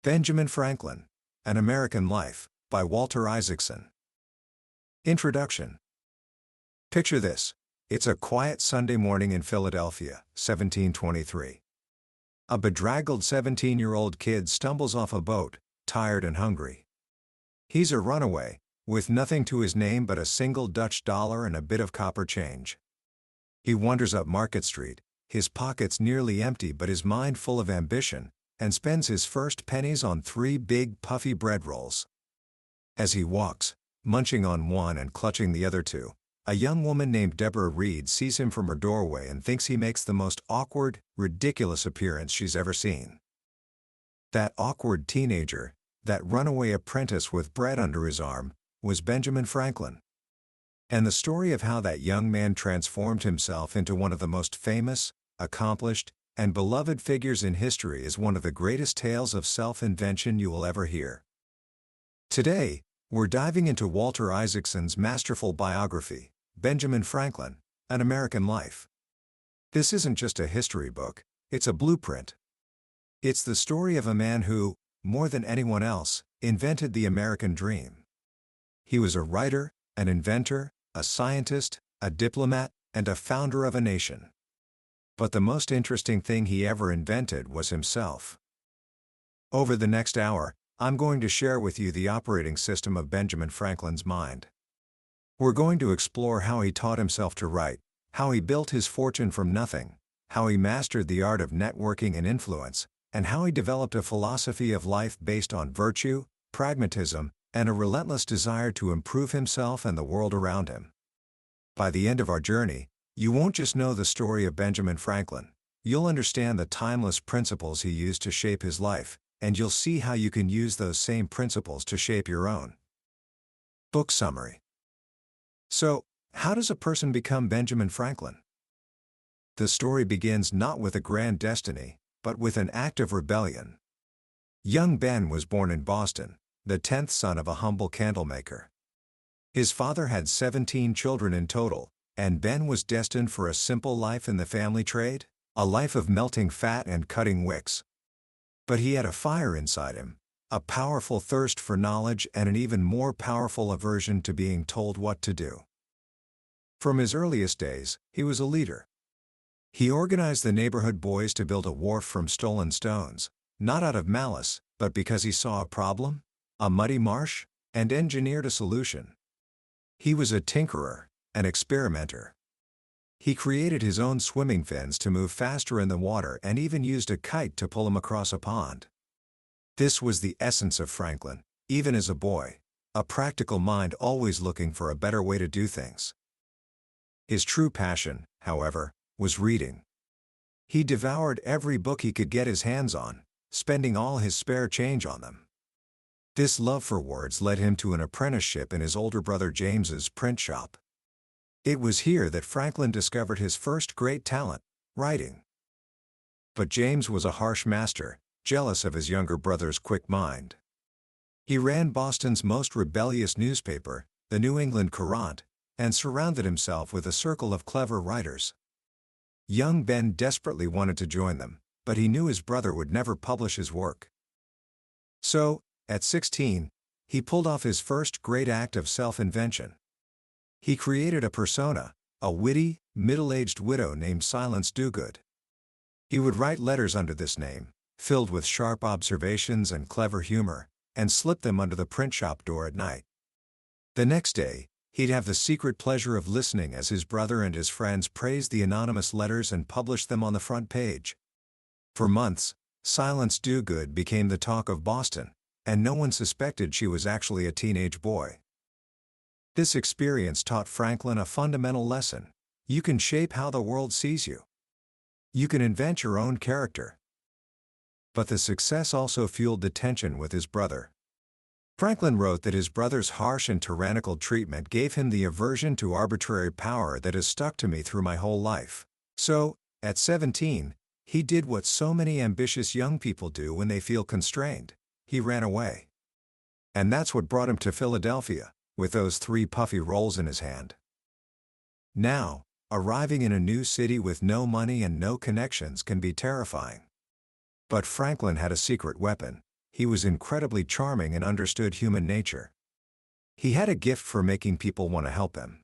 Benjamin Franklin, An American Life, by Walter Isaacson. Introduction. Picture this. It's a quiet Sunday morning in Philadelphia, 1723. A bedraggled 17-year-old kid stumbles off a boat, tired and hungry. He's a runaway, with nothing to his name but a single Dutch dollar and a bit of copper change. He wanders up Market Street, his pockets nearly empty but his mind full of ambition, and spends his first pennies on 3 big puffy bread rolls. As he walks, munching on one and clutching the other 2, a young woman named Deborah Reed sees him from her doorway and thinks he makes the most awkward, ridiculous appearance she's ever seen. That awkward teenager, that runaway apprentice with bread under his arm, was Benjamin Franklin. And the story of how that young man transformed himself into one of the most famous, accomplished, and beloved figures in history is one of the greatest tales of self-invention you will ever hear. Today, we're diving into Walter Isaacson's masterful biography, Benjamin Franklin, An American Life. This isn't just a history book, it's a blueprint. It's the story of a man who, more than anyone else, invented the American dream. He was a writer, an inventor, a scientist, a diplomat, and a founder of a nation. But the most interesting thing he ever invented was himself. Over the next hour, I'm going to share with you the operating system of Benjamin Franklin's mind. We're going to explore how he taught himself to write, how he built his fortune from nothing, how he mastered the art of networking and influence, and how he developed a philosophy of life based on virtue, pragmatism, and a relentless desire to improve himself and the world around him. By the end of our journey, you won't just know the story of Benjamin Franklin, you'll understand the timeless principles he used to shape his life, and you'll see how you can use those same principles to shape your own. Book summary. So, how does a person become Benjamin Franklin? The story begins not with a grand destiny, but with an act of rebellion. Young Ben was born in Boston, the 10th son of a humble candlemaker. His father had 17 children in total, and Ben was destined for a simple life in the family trade, a life of melting fat and cutting wicks. But he had a fire inside him, a powerful thirst for knowledge and an even more powerful aversion to being told what to do. From his earliest days, he was a leader. He organized the neighborhood boys to build a wharf from stolen stones, not out of malice, but because he saw a problem, a muddy marsh, and engineered a solution. He was a tinkerer, an experimenter. He created his own swimming fins to move faster in the water and even used a kite to pull him across a pond. This was the essence of Franklin, even as a boy, a practical mind always looking for a better way to do things. His true passion, however, was reading. He devoured every book he could get his hands on, spending all his spare change on them. This love for words led him to an apprenticeship in his older brother James's print shop. It was here that Franklin discovered his first great talent, writing. But James was a harsh master, jealous of his younger brother's quick mind. He ran Boston's most rebellious newspaper, the New England Courant, and surrounded himself with a circle of clever writers. Young Ben desperately wanted to join them, but he knew his brother would never publish his work. So, at 16, he pulled off his first great act of self-invention. He created a persona, a witty, middle-aged widow named Silence Dogood. He would write letters under this name, filled with sharp observations and clever humor, and slip them under the print shop door at night. The next day, he'd have the secret pleasure of listening as his brother and his friends praised the anonymous letters and published them on the front page. For months, Silence Dogood became the talk of Boston, and no one suspected she was actually a teenage boy. This experience taught Franklin a fundamental lesson: you can shape how the world sees you. You can invent your own character. But the success also fueled the tension with his brother. Franklin wrote that his brother's harsh and tyrannical treatment gave him the aversion to arbitrary power that has stuck to me through my whole life. So, at 17, he did what so many ambitious young people do when they feel constrained: he ran away. And that's what brought him to Philadelphia, with those 3 puffy rolls in his hand. Now, arriving in a new city with no money and no connections can be terrifying. But Franklin had a secret weapon. he was incredibly charming and understood human nature. He had a gift for making people want to help him.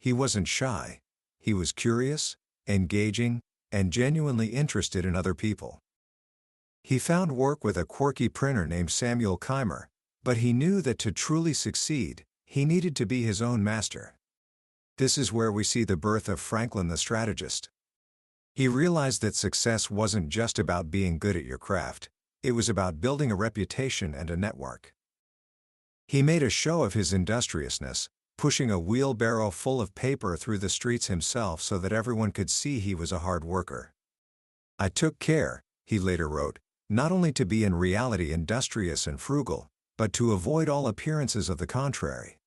He wasn't shy. He was curious, engaging, and genuinely interested in other people. He found work with a quirky printer named Samuel Keimer, but he knew that to truly succeed, he needed to be his own master. This is where we see the birth of Franklin the strategist. He realized that success wasn't just about being good at your craft, it was about building a reputation and a network. He made a show of his industriousness, pushing a wheelbarrow full of paper through the streets himself so that everyone could see he was a hard worker. "I took care," he later wrote, "not only to be in reality industrious and frugal, but to avoid all appearances of the contrary."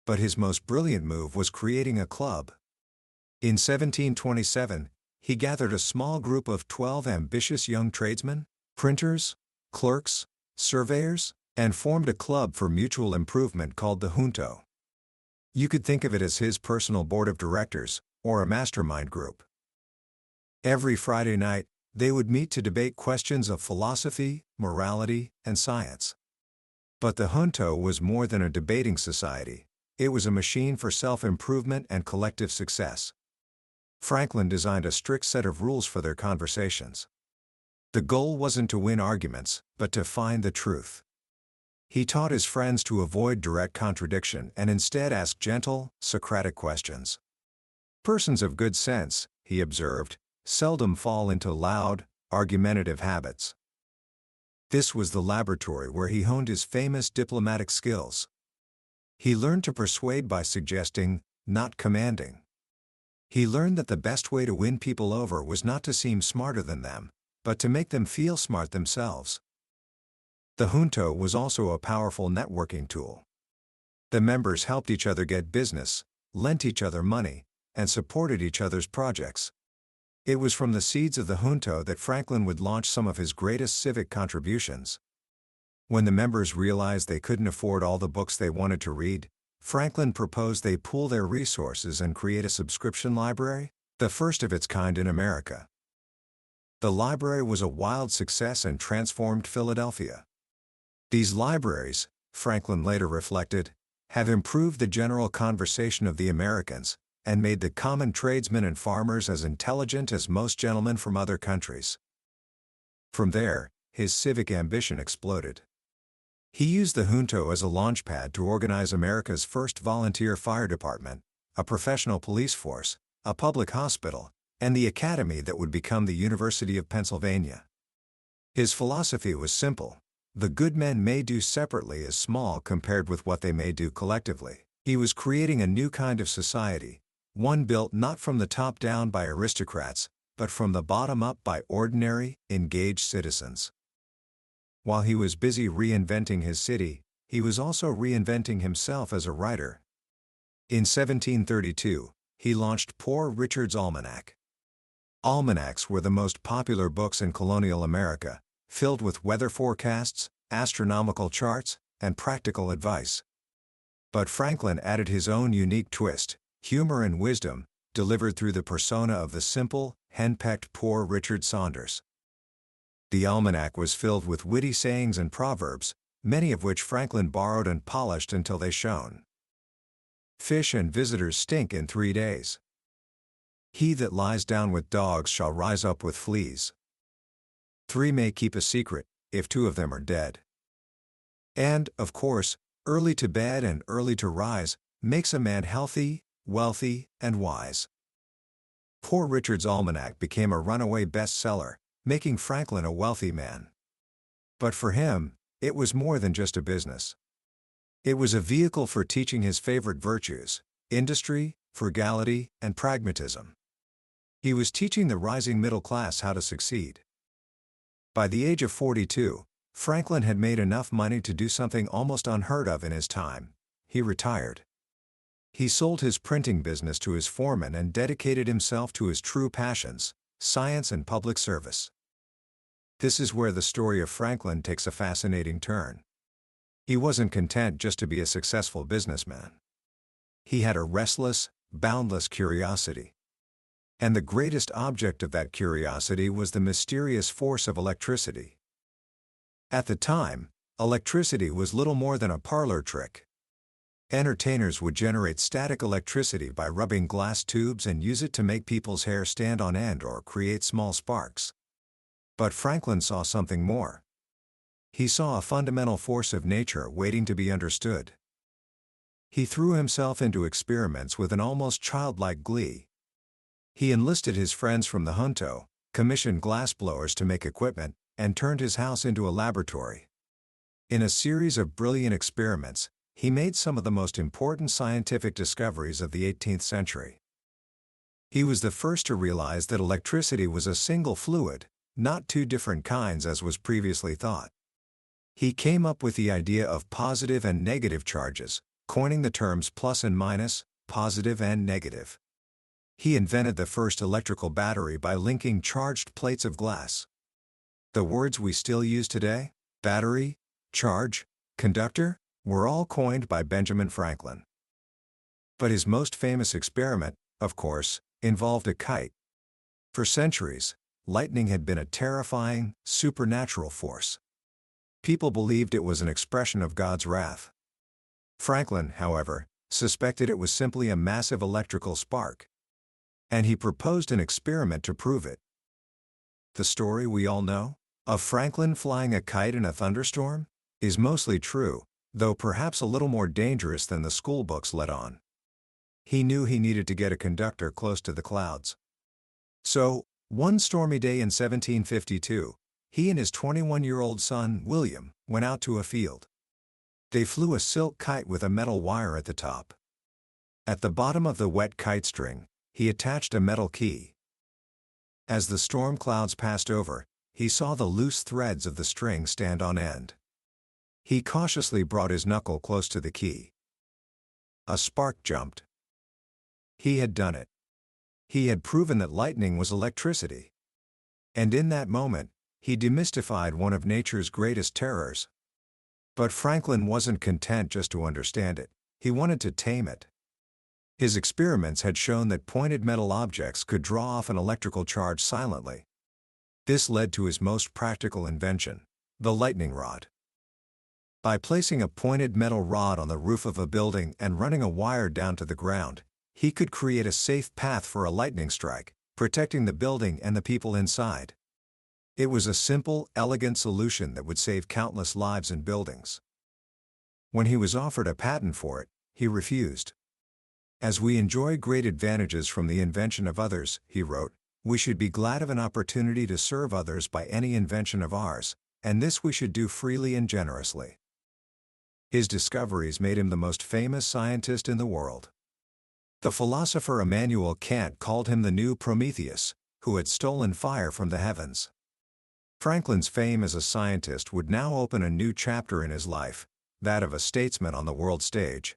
But his most brilliant move was creating a club. In 1727, he gathered a small group of 12 ambitious young tradesmen, printers, clerks, surveyors, and formed a club for mutual improvement called the Junto. You could think of it as his personal board of directors, or a mastermind group. Every Friday night, they would meet to debate questions of philosophy, morality, and science. But the Junto was more than a debating society. It was a machine for self-improvement and collective success. Franklin designed a strict set of rules for their conversations. The goal wasn't to win arguments, but to find the truth. He taught his friends to avoid direct contradiction and instead ask gentle, Socratic questions. Persons of good sense, he observed, seldom fall into loud, argumentative habits. This was the laboratory where he honed his famous diplomatic skills. He learned to persuade by suggesting, not commanding. He learned that the best way to win people over was not to seem smarter than them, but to make them feel smart themselves. The Junto was also a powerful networking tool. The members helped each other get business, lent each other money, and supported each other's projects. It was from the seeds of the Junto that Franklin would launch some of his greatest civic contributions. When the members realized they couldn't afford all the books they wanted to read, Franklin proposed they pool their resources and create a subscription library, the first of its kind in America. The library was a wild success and transformed Philadelphia. These libraries, Franklin later reflected, have improved the general conversation of the Americans, and made the common tradesmen and farmers as intelligent as most gentlemen from other countries. From there, his civic ambition exploded. He used the Junto as a launchpad to organize America's first volunteer fire department, a professional police force, a public hospital, and the academy that would become the University of Pennsylvania. His philosophy was simple: the good men may do separately is small compared with what they may do collectively. He was creating a new kind of society, one built not from the top down by aristocrats, but from the bottom up by ordinary, engaged citizens. While he was busy reinventing his city, he was also reinventing himself as a writer. In 1732, he launched Poor Richard's Almanac. Almanacs were the most popular books in colonial America, filled with weather forecasts, astronomical charts, and practical advice. But Franklin added his own unique twist, humor and wisdom, delivered through the persona of the simple, henpecked Poor Richard Saunders. The almanac was filled with witty sayings and proverbs, many of which Franklin borrowed and polished until they shone. Fish and visitors stink in 3 days. He that lies down with dogs shall rise up with fleas. 3 may keep a secret, if 2 of them are dead. And, of course, early to bed and early to rise makes a man healthy, wealthy, and wise. Poor Richard's Almanac became a runaway bestseller, making Franklin a wealthy man. But for him, it was more than just a business. It was a vehicle for teaching his favorite virtues: industry, frugality, and pragmatism. He was teaching the rising middle class how to succeed. By the age of 42, Franklin had made enough money to do something almost unheard of in his time: he retired. He sold his printing business to his foreman and dedicated himself to his true passions: science and public service. This is where the story of Franklin takes a fascinating turn. He wasn't content just to be a successful businessman. He had a restless, boundless curiosity. And the greatest object of that curiosity was the mysterious force of electricity. At the time, electricity was little more than a parlor trick. Entertainers would generate static electricity by rubbing glass tubes and use it to make people's hair stand on end or create small sparks. But Franklin saw something more. He saw a fundamental force of nature waiting to be understood. He threw himself into experiments with an almost childlike glee. He enlisted his friends from the junto, commissioned glassblowers to make equipment, and turned his house into a laboratory. In a series of brilliant experiments, he made some of the most important scientific discoveries of the 18th century. He was the first to realize that electricity was a single fluid, not two different kinds as was previously thought. He came up with the idea of positive and negative charges, coining the terms plus and minus, positive and negative. He invented the first electrical battery by linking charged plates of glass. The words we still use today, battery, charge, conductor, were all coined by Benjamin Franklin. But his most famous experiment, of course, involved a kite. For centuries, lightning had been a terrifying, supernatural force. People believed it was an expression of God's wrath. Franklin, however, suspected it was simply a massive electrical spark. And he proposed an experiment to prove it. The story we all know, of Franklin flying a kite in a thunderstorm, is mostly true, though perhaps a little more dangerous than the schoolbooks let on. He knew he needed to get a conductor close to the clouds. So, one stormy day in 1752, he and his 21-year-old son, William, went out to a field. They flew a silk kite with a metal wire at the top. At the bottom of the wet kite string, he attached a metal key. As the storm clouds passed over, he saw the loose threads of the string stand on end. He cautiously brought his knuckle close to the key. A spark jumped. He had done it. He had proven that lightning was electricity. And in that moment, he demystified one of nature's greatest terrors. But Franklin wasn't content just to understand it, he wanted to tame it. His experiments had shown that pointed metal objects could draw off an electrical charge silently. This led to his most practical invention, the lightning rod. By placing a pointed metal rod on the roof of a building and running a wire down to the ground, he could create a safe path for a lightning strike, protecting the building and the people inside. It was a simple, elegant solution that would save countless lives and buildings. When he was offered a patent for it, he refused. As we enjoy great advantages from the invention of others, he wrote, we should be glad of an opportunity to serve others by any invention of ours, and this we should do freely and generously. His discoveries made him the most famous scientist in the world. The philosopher Immanuel Kant called him the new Prometheus, who had stolen fire from the heavens. Franklin's fame as a scientist would now open a new chapter in his life, that of a statesman on the world stage.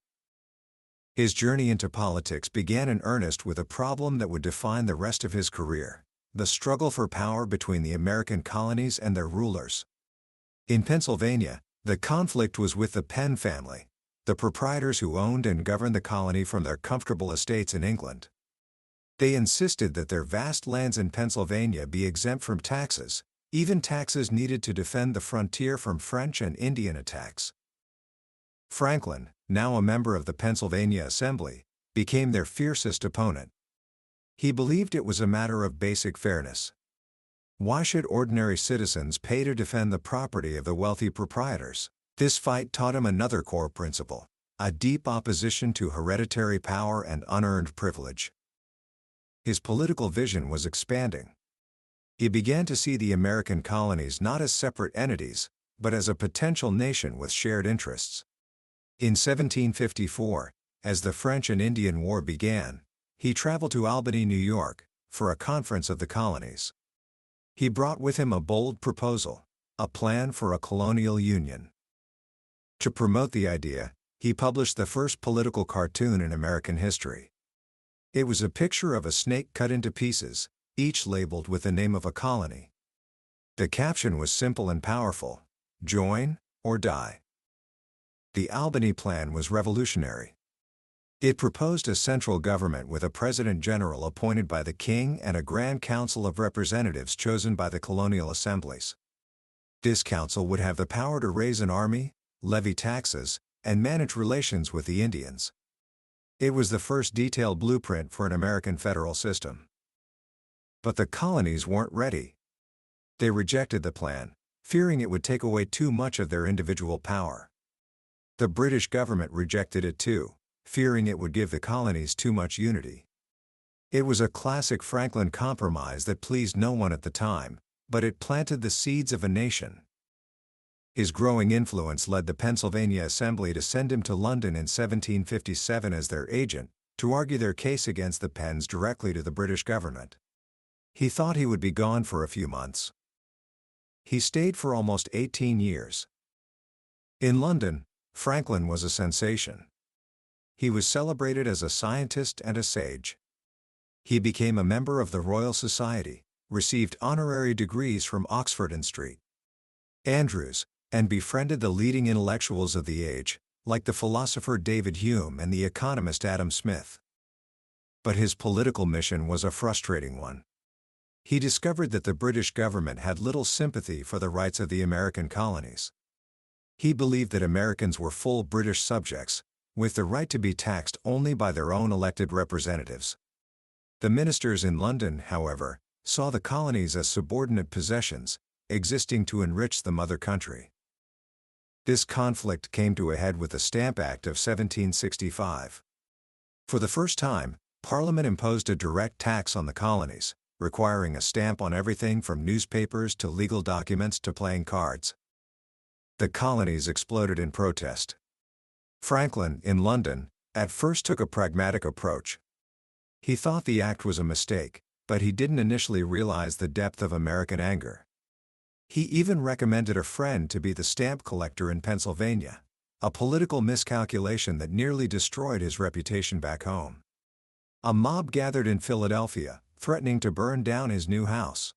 His journey into politics began in earnest with a problem that would define the rest of his career: the struggle for power between the American colonies and their rulers. In Pennsylvania, the conflict was with the Penn family, the proprietors who owned and governed the colony from their comfortable estates in England. They insisted that their vast lands in Pennsylvania be exempt from taxes, even taxes needed to defend the frontier from French and Indian attacks. Franklin, now a member of the Pennsylvania Assembly, became their fiercest opponent. He believed it was a matter of basic fairness. Why should ordinary citizens pay to defend the property of the wealthy proprietors? This fight taught him another core principle: a deep opposition to hereditary power and unearned privilege. His political vision was expanding. He began to see the American colonies not as separate entities, but as a potential nation with shared interests. In 1754, as the French and Indian War began, he traveled to Albany, New York, for a conference of the colonies. He brought with him a bold proposal: a plan for a colonial union. To promote the idea, he published the first political cartoon in American history. It was a picture of a snake cut into pieces, each labeled with the name of a colony. The caption was simple and powerful: join or die. The Albany Plan was revolutionary. It proposed a central government with a president-general appointed by the king and a grand council of representatives chosen by the colonial assemblies. This council would have the power to raise an army, levy taxes, and manage relations with the Indians. It was the first detailed blueprint for an American federal system. But the colonies weren't ready. They rejected the plan, fearing it would take away too much of their individual power. The British government rejected it too, fearing it would give the colonies too much unity. It was a classic Franklin compromise that pleased no one at the time, but it planted the seeds of a nation. His growing influence led the Pennsylvania Assembly to send him to London in 1757 as their agent, to argue their case against the Penns directly to the British government. He thought he would be gone for a few months. He stayed for almost 18 years. In London, Franklin was a sensation. He was celebrated as a scientist and a sage. He became a member of the Royal Society, received honorary degrees from Oxford and St. Andrews, and befriended the leading intellectuals of the age, like the philosopher David Hume and the economist Adam Smith. But his political mission was a frustrating one. He discovered that the British government had little sympathy for the rights of the American colonies. He believed that Americans were full British subjects, with the right to be taxed only by their own elected representatives. The ministers in London, however, saw the colonies as subordinate possessions, existing to enrich the mother country. This conflict came to a head with the Stamp Act of 1765. For the first time, Parliament imposed a direct tax on the colonies, requiring a stamp on everything from newspapers to legal documents to playing cards. The colonies exploded in protest. Franklin, in London, at first took a pragmatic approach. He thought the act was a mistake, but he didn't initially realize the depth of American anger. He even recommended a friend to be the stamp collector in Pennsylvania, a political miscalculation that nearly destroyed his reputation back home. A mob gathered in Philadelphia, threatening to burn down his new house.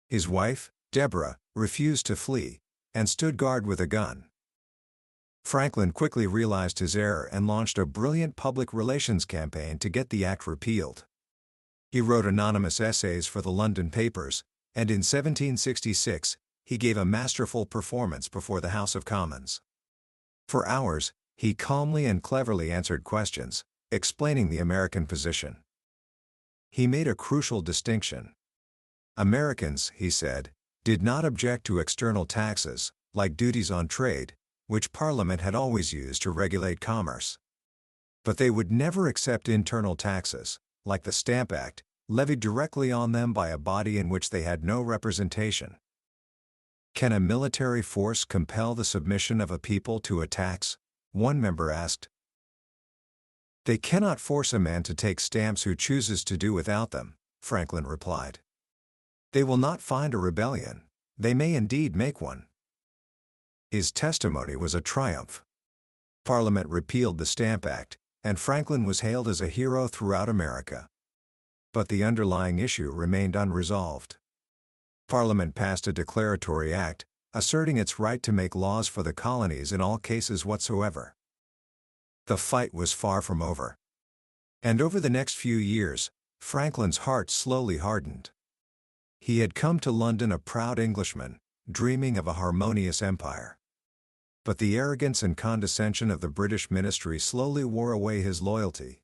His wife, Deborah, refused to flee, and stood guard with a gun. Franklin quickly realized his error and launched a brilliant public relations campaign to get the act repealed. He wrote anonymous essays for the London papers, and in 1766, he gave a masterful performance before the House of Commons. For hours, he calmly and cleverly answered questions, explaining the American position. He made a crucial distinction. Americans, he said, did not object to external taxes, like duties on trade, which Parliament had always used to regulate commerce. But they would never accept internal taxes, like the Stamp Act, levied directly on them by a body in which they had no representation. Can a military force compel the submission of a people to a tax? One member asked. They cannot force a man to take stamps who chooses to do without them, Franklin replied. They will not find a rebellion. They may indeed make one. His testimony was a triumph. Parliament repealed the Stamp Act, and Franklin was hailed as a hero throughout America. But the underlying issue remained unresolved. Parliament passed a declaratory act, asserting its right to make laws for the colonies in all cases whatsoever. The fight was far from over. And over the next few years, Franklin's heart slowly hardened. He had come to London a proud Englishman, dreaming of a harmonious empire. But the arrogance and condescension of the British ministry slowly wore away his loyalty.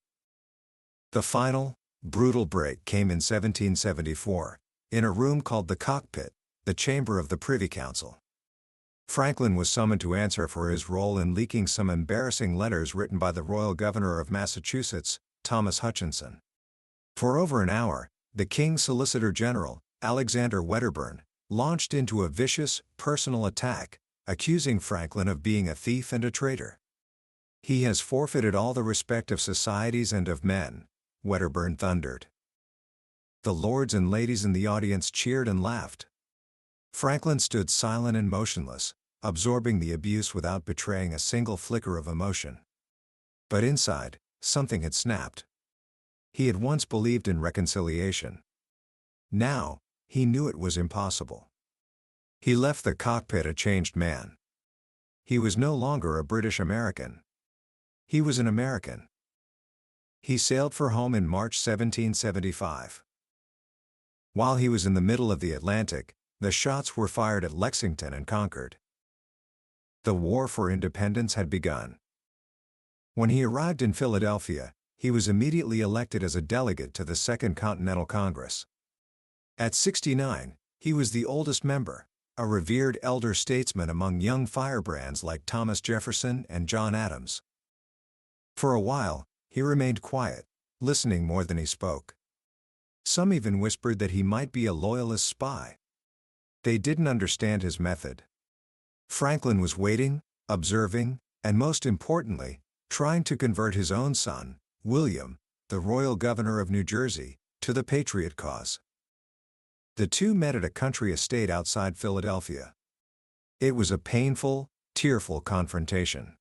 The final, brutal break came in 1774, in a room called the Cockpit, the chamber of the Privy Council. Franklin was summoned to answer for his role in leaking some embarrassing letters written by the Royal Governor of Massachusetts, Thomas Hutchinson. For over an hour, the King's Solicitor General, Alexander Wedderburn, launched into a vicious, personal attack, accusing Franklin of being a thief and a traitor. He has forfeited all the respect of societies and of men, Wedderburn thundered. The lords and ladies in the audience cheered and laughed. Franklin stood silent and motionless, absorbing the abuse without betraying a single flicker of emotion. But inside, something had snapped. He had once believed in reconciliation. Now, he knew it was impossible. He left the cockpit a changed man. He was no longer a British American. He was an American. He sailed for home in March 1775. While he was in the middle of the Atlantic, the shots were fired at Lexington and Concord. The war for independence had begun. When he arrived in Philadelphia, he was immediately elected as a delegate to the Second Continental Congress. At 69, he was the oldest member, a revered elder statesman among young firebrands like Thomas Jefferson and John Adams. For a while, he remained quiet, listening more than he spoke. Some even whispered that he might be a Loyalist spy. They didn't understand his method. Franklin was waiting, observing, and most importantly, trying to convert his own son, William, the royal governor of New Jersey, to the patriot cause. The two met at a country estate outside Philadelphia. It was a painful, tearful confrontation.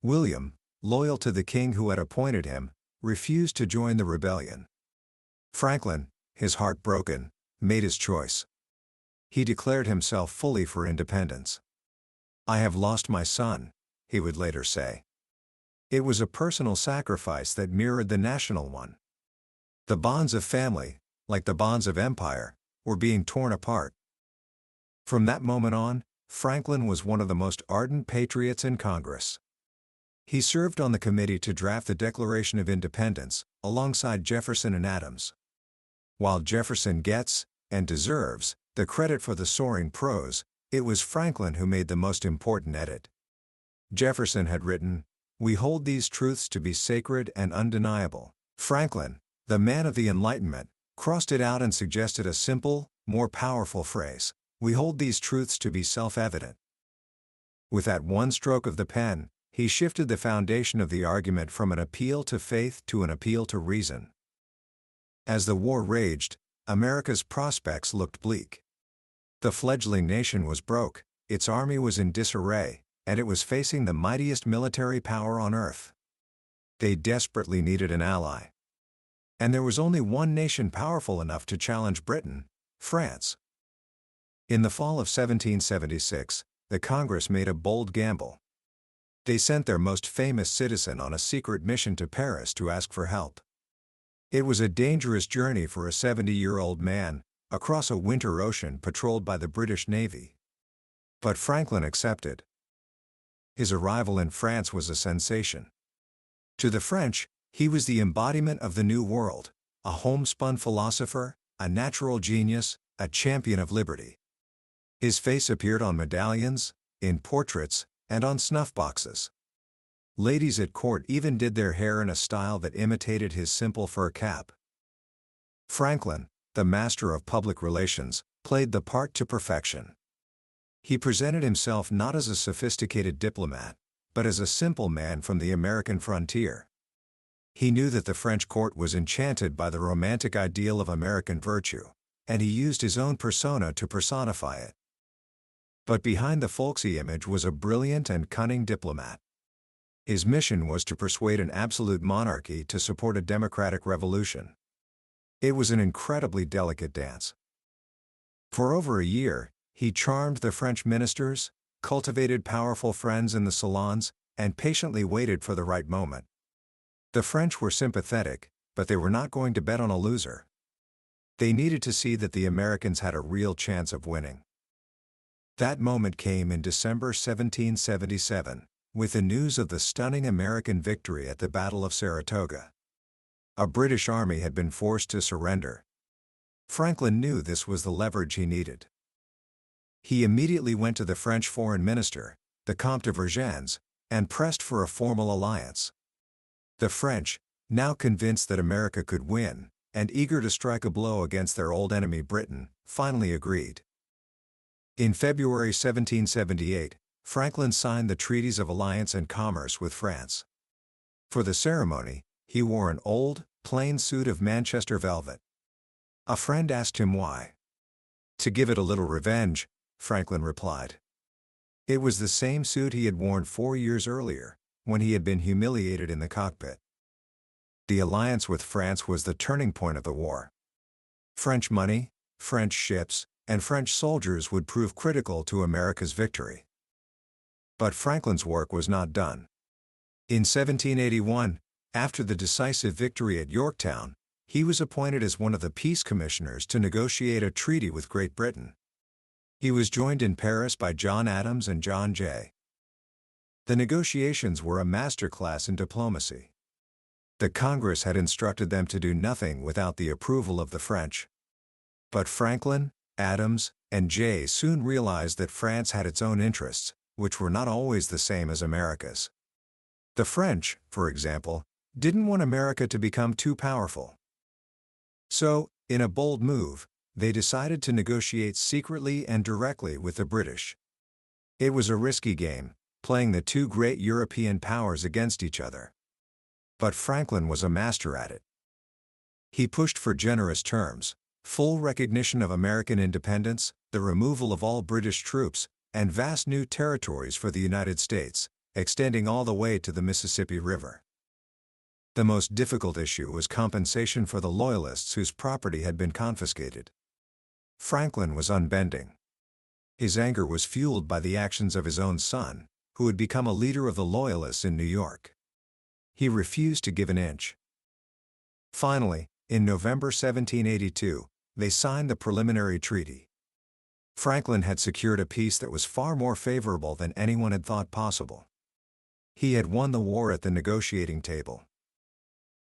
William, loyal to the king who had appointed him, refused to join the rebellion. Franklin, his heart broken, made his choice. He declared himself fully for independence. "I have lost my son," he would later say. It was a personal sacrifice that mirrored the national one. The bonds of family, like the bonds of empire, were being torn apart. From that moment on, Franklin was one of the most ardent patriots in Congress. He served on the committee to draft the Declaration of Independence, alongside Jefferson and Adams. While Jefferson gets, and deserves, the credit for the soaring prose, it was Franklin who made the most important edit. Jefferson had written, "We hold these truths to be sacred and undeniable." Franklin, the man of the Enlightenment, crossed it out and suggested a simple, more powerful phrase: "We hold these truths to be self-evident." With that one stroke of the pen, he shifted the foundation of the argument from an appeal to faith to an appeal to reason. As the war raged, America's prospects looked bleak. The fledgling nation was broke, its army was in disarray, and it was facing the mightiest military power on earth. They desperately needed an ally. And there was only one nation powerful enough to challenge Britain: France. In the fall of 1776, the Congress made a bold gamble. They sent their most famous citizen on a secret mission to Paris to ask for help. It was a dangerous journey for a 70-year-old man, across a winter ocean patrolled by the British Navy. But Franklin accepted. His arrival in France was a sensation. To the French, he was the embodiment of the New World, a homespun philosopher, a natural genius, a champion of liberty. His face appeared on medallions, in portraits, and on snuff boxes. Ladies at court even did their hair in a style that imitated his simple fur cap. Franklin, the master of public relations, played the part to perfection. He presented himself not as a sophisticated diplomat, but as a simple man from the American frontier. He knew that the French court was enchanted by the romantic ideal of American virtue, and he used his own persona to personify it. But behind the folksy image was a brilliant and cunning diplomat. His mission was to persuade an absolute monarchy to support a democratic revolution. It was an incredibly delicate dance. For over a year, he charmed the French ministers, cultivated powerful friends in the salons, and patiently waited for the right moment. The French were sympathetic, but they were not going to bet on a loser. They needed to see that the Americans had a real chance of winning. That moment came in December 1777, with the news of the stunning American victory at the Battle of Saratoga. A British army had been forced to surrender. Franklin knew this was the leverage he needed. He immediately went to the French foreign minister, the Comte de Vergennes, and pressed for a formal alliance. The French, now convinced that America could win, and eager to strike a blow against their old enemy Britain, finally agreed. In February 1778, Franklin signed the Treaties of Alliance and Commerce with France. For the ceremony, he wore an old, plain suit of Manchester velvet. A friend asked him why. "To give it a little revenge," Franklin replied. It was the same suit he had worn 4 years earlier, when he had been humiliated in the cockpit. The alliance with France was the turning point of the war. French money, French ships, and French soldiers would prove critical to America's victory. But Franklin's work was not done. In 1781, after the decisive victory at Yorktown, he was appointed as one of the peace commissioners to negotiate a treaty with Great Britain. He was joined in Paris by John Adams and John Jay. The negotiations were a masterclass in diplomacy. The Congress had instructed them to do nothing without the approval of the French. But Franklin, Adams, and Jay soon realized that France had its own interests, which were not always the same as America's. The French, for example, didn't want America to become too powerful. So, in a bold move, they decided to negotiate secretly and directly with the British. It was a risky game, playing the two great European powers against each other. But Franklin was a master at it. He pushed for generous terms, full recognition of American independence, the removal of all British troops, and vast new territories for the United States, extending all the way to the Mississippi River. The most difficult issue was compensation for the Loyalists whose property had been confiscated. Franklin was unbending. His anger was fueled by the actions of his own son, who had become a leader of the Loyalists in New York. He refused to give an inch. Finally, in November 1782, they signed the preliminary treaty. Franklin had secured a peace that was far more favorable than anyone had thought possible. He had won the war at the negotiating table.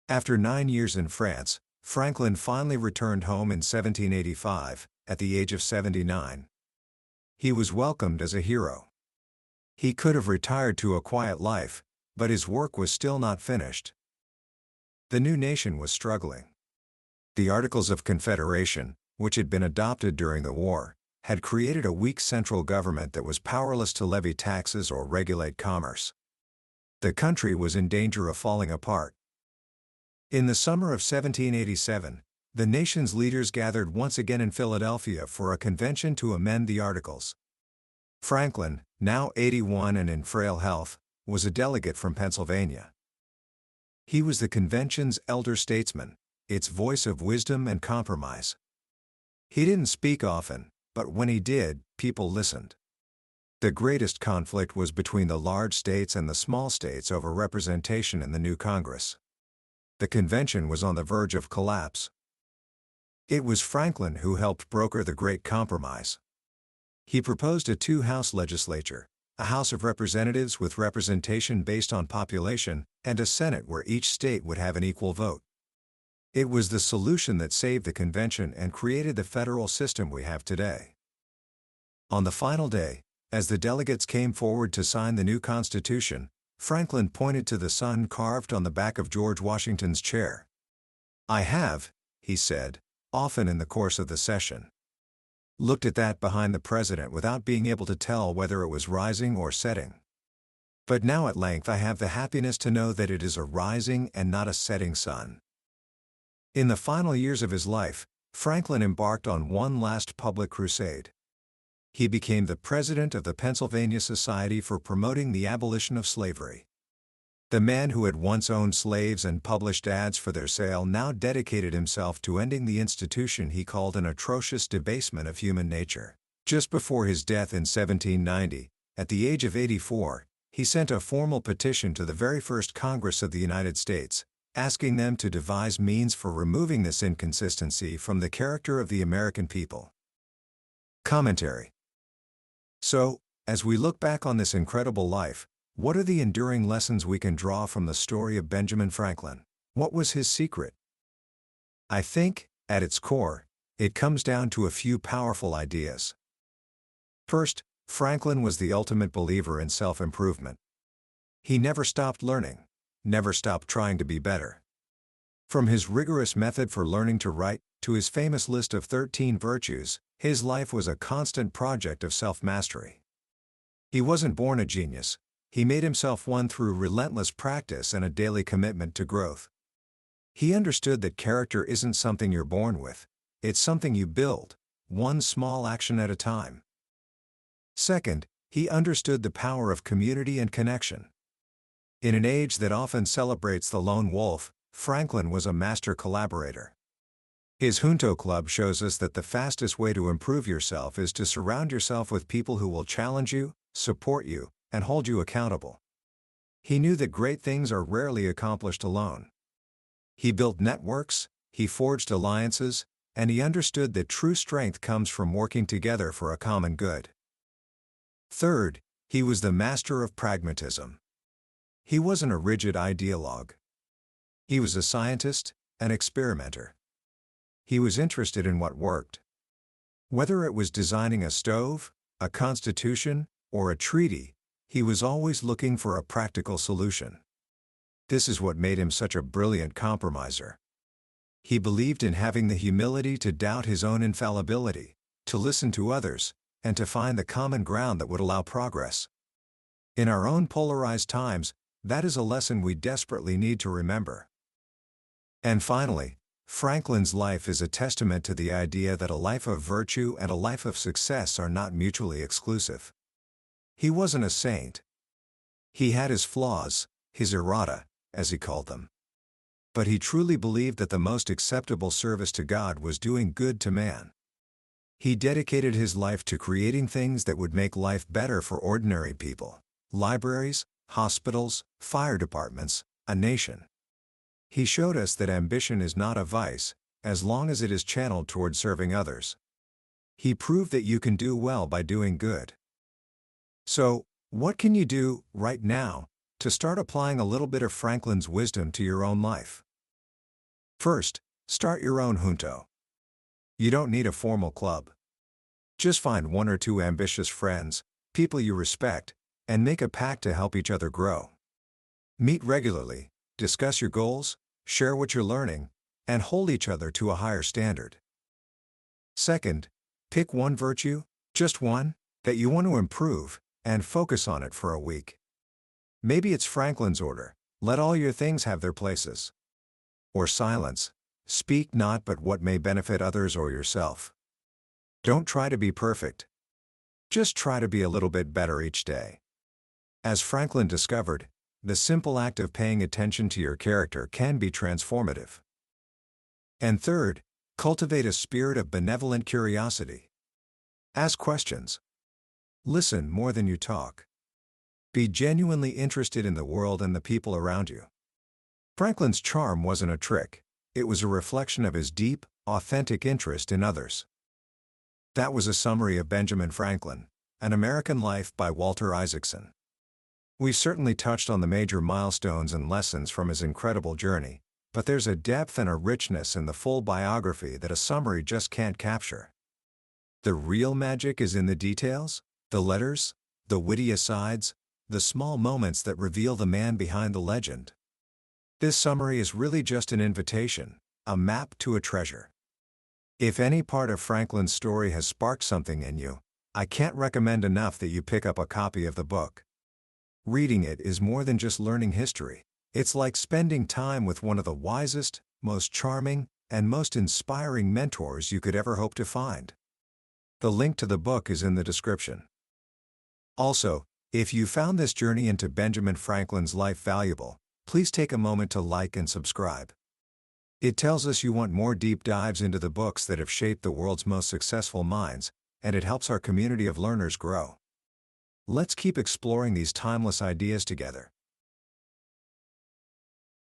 After 9 years in France, Franklin finally returned home in 1785, at the age of 79. He was welcomed as a hero. He could have retired to a quiet life, but his work was still not finished. The new nation was struggling. The Articles of Confederation, which had been adopted during the war, had created a weak central government that was powerless to levy taxes or regulate commerce. The country was in danger of falling apart. In the summer of 1787, the nation's leaders gathered once again in Philadelphia for a convention to amend the Articles. Franklin, now 81 and in frail health, was a delegate from Pennsylvania. He was the convention's elder statesman, its voice of wisdom and compromise. He didn't speak often, but when he did, people listened. The greatest conflict was between the large states and the small states over representation in the new Congress. The convention was on the verge of collapse. It was Franklin who helped broker the Great Compromise. He proposed a two-house legislature, a House of Representatives with representation based on population, and a Senate where each state would have an equal vote. It was the solution that saved the convention and created the federal system we have today. On the final day, as the delegates came forward to sign the new Constitution, Franklin pointed to the sun carved on the back of George Washington's chair. "I have," he said, often in the course of the session, "looked at that behind the president without being able to tell whether it was rising or setting. But now at length I have the happiness to know that it is a rising and not a setting sun." In the final years of his life, Franklin embarked on one last public crusade. He became the president of the Pennsylvania Society for Promoting the Abolition of Slavery. The man who had once owned slaves and published ads for their sale now dedicated himself to ending the institution he called an atrocious debasement of human nature. Just before his death in 1790, at the age of 84, he sent a formal petition to the very first Congress of the United States, asking them to devise means for removing this inconsistency from the character of the American people. Commentary. So, as we look back on this incredible life, what are the enduring lessons we can draw from the story of Benjamin Franklin? What was his secret? I think, at its core, it comes down to a few powerful ideas. First, Franklin was the ultimate believer in self-improvement. He never stopped learning, never stopped trying to be better. From his rigorous method for learning to write, to his famous list of 13 virtues, his life was a constant project of self-mastery. He wasn't born a genius. He made himself one through relentless practice and a daily commitment to growth. He understood that character isn't something you're born with, it's something you build, one small action at a time. Second, he understood the power of community and connection. In an age that often celebrates the lone wolf, Franklin was a master collaborator. His Junto Club shows us that the fastest way to improve yourself is to surround yourself with people who will challenge you, support you, and hold you accountable. He knew that great things are rarely accomplished alone. He built networks, he forged alliances, and he understood that true strength comes from working together for a common good. Third, he was the master of pragmatism. He wasn't a rigid ideologue. He was a scientist, an experimenter. He was interested in what worked. Whether it was designing a stove, a constitution, or a treaty, he was always looking for a practical solution. This is what made him such a brilliant compromiser. He believed in having the humility to doubt his own infallibility, to listen to others, and to find the common ground that would allow progress. In our own polarized times, that is a lesson we desperately need to remember. And finally, Franklin's life is a testament to the idea that a life of virtue and a life of success are not mutually exclusive. He wasn't a saint. He had his flaws, his errata, as he called them. But he truly believed that the most acceptable service to God was doing good to man. He dedicated his life to creating things that would make life better for ordinary people: libraries, hospitals, fire departments, a nation. He showed us that ambition is not a vice, as long as it is channeled toward serving others. He proved that you can do well by doing good. So, what can you do, right now, to start applying a little bit of Franklin's wisdom to your own life? First, start your own junto. You don't need a formal club. Just find one or two ambitious friends, people you respect, and make a pact to help each other grow. Meet regularly, discuss your goals, share what you're learning, and hold each other to a higher standard. Second, pick one virtue, just one, that you want to improve, and focus on it for a week. Maybe it's Franklin's order: let all your things have their places. Or silence: speak not but what may benefit others or yourself. Don't try to be perfect. Just try to be a little bit better each day. As Franklin discovered, the simple act of paying attention to your character can be transformative. And third, cultivate a spirit of benevolent curiosity. Ask questions. Listen more than you talk. Be genuinely interested in the world and the people around you. Franklin's charm wasn't a trick, it was a reflection of his deep, authentic interest in others. That was a summary of Benjamin Franklin, An American Life by Walter Isaacson. We certainly touched on the major milestones and lessons from his incredible journey, but there's a depth and a richness in the full biography that a summary just can't capture. The real magic is in the details, the letters, the witty asides, the small moments that reveal the man behind the legend. This summary is really just an invitation, a map to a treasure. If any part of Franklin's story has sparked something in you, I can't recommend enough that you pick up a copy of the book. Reading it is more than just learning history. It's like spending time with one of the wisest, most charming, and most inspiring mentors you could ever hope to find. The link to the book is in the description. Also, if you found this journey into Benjamin Franklin's life valuable, please take a moment to like and subscribe. It tells us you want more deep dives into the books that have shaped the world's most successful minds, and it helps our community of learners grow. Let's keep exploring these timeless ideas together.